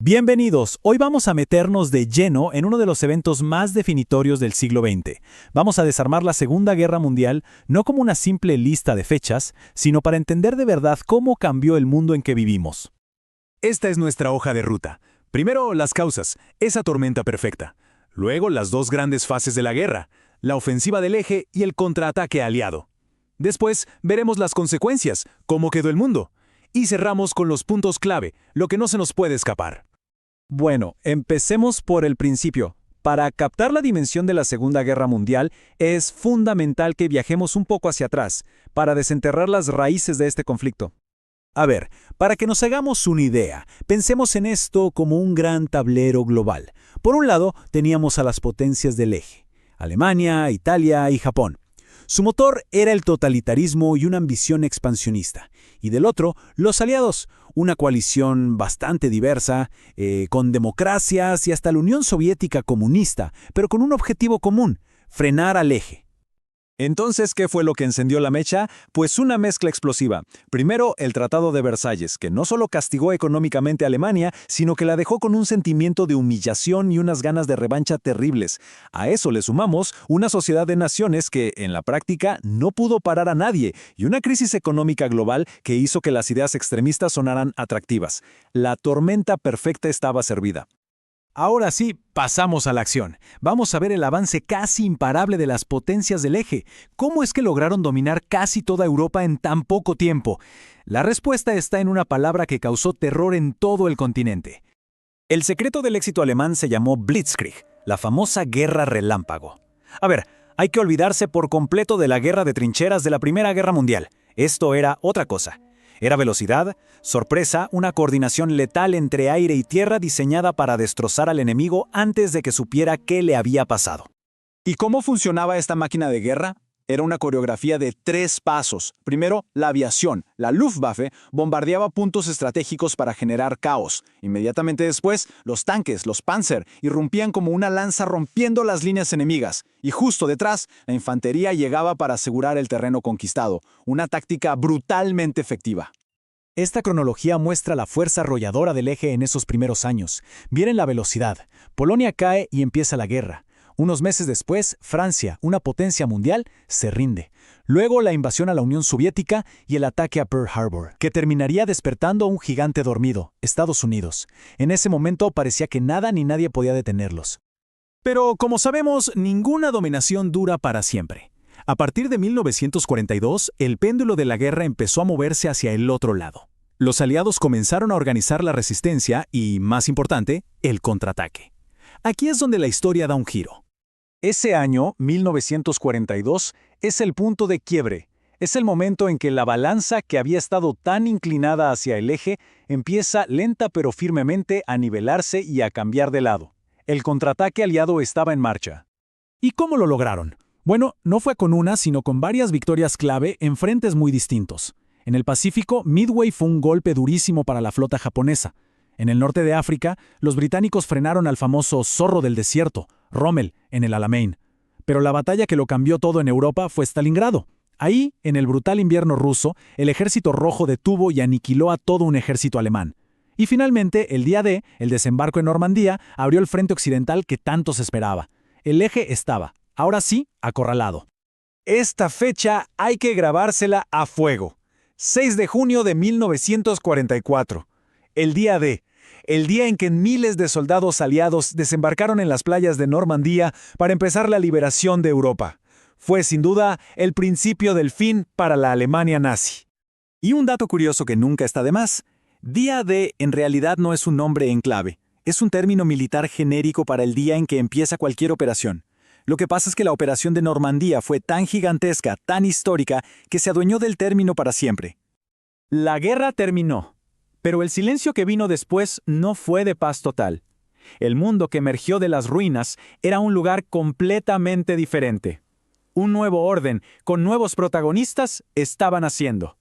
Bienvenidos, hoy vamos a meternos de lleno en uno de los eventos más definitorios del siglo XX. Vamos a desarmar la Segunda Guerra Mundial no como una simple lista de fechas, sino para entender de verdad cómo cambió el mundo en que vivimos. Esta es nuestra hoja de ruta. Primero, las causas, esa tormenta perfecta. Luego, las dos grandes fases de la guerra, la ofensiva del eje y el contraataque aliado. Después, veremos las consecuencias, cómo quedó el mundo. Y cerramos con los puntos clave, lo que no se nos puede escapar. Bueno, empecemos por el principio. Para captar la dimensión de la Segunda Guerra Mundial, es fundamental que viajemos un poco hacia atrás, para desenterrar las raíces de este conflicto. A ver, para que nos hagamos una idea, pensemos en esto como un gran tablero global. Por un lado, teníamos a las potencias del eje, Alemania, Italia y Japón. Su motor era el totalitarismo y una ambición expansionista. Y del otro, los aliados, una coalición bastante diversa, con democracias y hasta la Unión Soviética comunista, pero con un objetivo común: frenar al eje. Entonces, ¿qué fue lo que encendió la mecha? Pues una mezcla explosiva. Primero, el Tratado de Versalles, que no solo castigó económicamente a Alemania, sino que la dejó con un sentimiento de humillación y unas ganas de revancha terribles. A eso le sumamos una sociedad de naciones que, en la práctica, no pudo parar a nadie, y una crisis económica global que hizo que las ideas extremistas sonaran atractivas. La tormenta perfecta estaba servida. Ahora sí, pasamos a la acción. Vamos a ver el avance casi imparable de las potencias del eje. ¿Cómo es que lograron dominar casi toda Europa en tan poco tiempo? La respuesta está en una palabra que causó terror en todo el continente. El secreto del éxito alemán se llamó Blitzkrieg, la famosa guerra relámpago. A ver, hay que olvidarse por completo de la guerra de trincheras de la Primera Guerra Mundial. Esto era otra cosa. Era velocidad, sorpresa, una coordinación letal entre aire y tierra diseñada para destrozar al enemigo antes de que supiera qué le había pasado. ¿Y cómo funcionaba esta máquina de guerra? Era una coreografía de 3 pasos. Primero, la aviación. La Luftwaffe bombardeaba puntos estratégicos para generar caos. Inmediatamente después, los tanques, los Panzer, irrumpían como una lanza rompiendo las líneas enemigas. Y justo detrás, la infantería llegaba para asegurar el terreno conquistado. Una táctica brutalmente efectiva. Esta cronología muestra la fuerza arrolladora del eje en esos primeros años. Miren la velocidad. Polonia cae y empieza la guerra. Unos meses después, Francia, una potencia mundial, se rinde. Luego la invasión a la Unión Soviética y el ataque a Pearl Harbor, que terminaría despertando a un gigante dormido, Estados Unidos. En ese momento parecía que nada ni nadie podía detenerlos. Pero, como sabemos, ninguna dominación dura para siempre. A partir de 1942, el péndulo de la guerra empezó a moverse hacia el otro lado. Los aliados comenzaron a organizar la resistencia y, más importante, el contraataque. Aquí es donde la historia da un giro. Ese año, 1942, es el punto de quiebre. Es el momento en que la balanza que había estado tan inclinada hacia el eje empieza lenta pero firmemente a nivelarse y a cambiar de lado. El contraataque aliado estaba en marcha. ¿Y cómo lo lograron? Bueno, no fue con una, sino con varias victorias clave en frentes muy distintos. En el Pacífico, Midway fue un golpe durísimo para la flota japonesa. En el norte de África, los británicos frenaron al famoso zorro del desierto, Rommel, en el Alamein. Pero la batalla que lo cambió todo en Europa fue Stalingrado. Ahí, en el brutal invierno ruso, el ejército rojo detuvo y aniquiló a todo un ejército alemán. Y finalmente, el día D, el desembarco en Normandía, abrió el frente occidental que tanto se esperaba. El eje estaba, ahora sí, acorralado. Esta fecha hay que grabársela a fuego. 6 de junio de 1944. El día D. El día en que miles de soldados aliados desembarcaron en las playas de Normandía para empezar la liberación de Europa. Fue sin duda el principio del fin para la Alemania nazi. Y un dato curioso que nunca está de más: Día D en realidad no es un nombre en clave, es un término militar genérico para el día en que empieza cualquier operación. Lo que pasa es que la operación de Normandía fue tan gigantesca, tan histórica, que se adueñó del término para siempre. La guerra terminó. Pero el silencio que vino después no fue de paz total. El mundo que emergió de las ruinas era un lugar completamente diferente. Un nuevo orden, con nuevos protagonistas, estaba naciendo.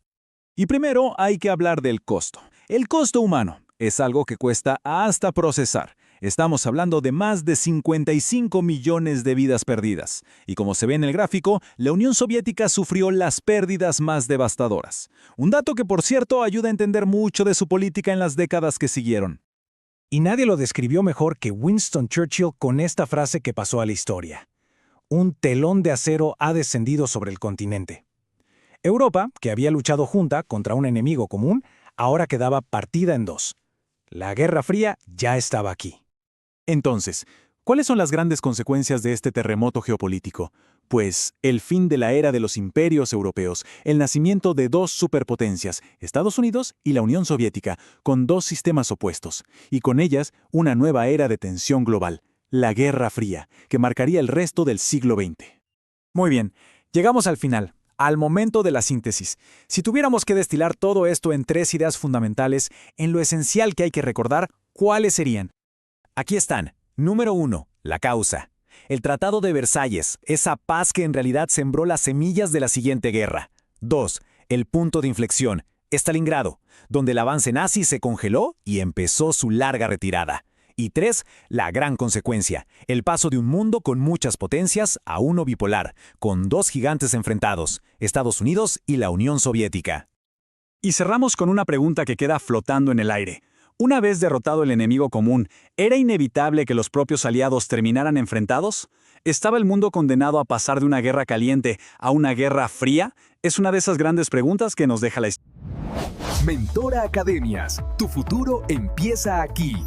Y primero hay que hablar del costo. El costo humano es algo que cuesta hasta procesar. Estamos hablando de más de 55 millones de vidas perdidas. Y como se ve en el gráfico, la Unión Soviética sufrió las pérdidas más devastadoras. Un dato que, por cierto, ayuda a entender mucho de su política en las décadas que siguieron. Y nadie lo describió mejor que Winston Churchill con esta frase que pasó a la historia. Un telón de acero ha descendido sobre el continente. Europa, que había luchado junta contra un enemigo común, ahora quedaba partida en dos. La Guerra Fría ya estaba aquí. Entonces, ¿cuáles son las grandes consecuencias de este terremoto geopolítico? Pues el fin de la era de los imperios europeos, el nacimiento de dos superpotencias, Estados Unidos y la Unión Soviética, con dos sistemas opuestos, y con ellas una nueva era de tensión global, la Guerra Fría, que marcaría el resto del siglo XX. Muy bien, llegamos al final, al momento de la síntesis. Si tuviéramos que destilar todo esto en tres ideas fundamentales, en lo esencial que hay que recordar, ¿cuáles serían? Aquí están. Número 1. La causa. El Tratado de Versalles, esa paz que en realidad sembró las semillas de la siguiente guerra. 2. El punto de inflexión, Stalingrado, donde el avance nazi se congeló y empezó su larga retirada. Y 3. La gran consecuencia, el paso de un mundo con muchas potencias a uno bipolar, con dos gigantes enfrentados, Estados Unidos y la Unión Soviética. Y cerramos con una pregunta que queda flotando en el aire. Una vez derrotado el enemigo común, ¿era inevitable que los propios aliados terminaran enfrentados? ¿Estaba el mundo condenado a pasar de una guerra caliente a una guerra fría? Es una de esas grandes preguntas que nos deja la historia. Mentora Academias, tu futuro empieza aquí.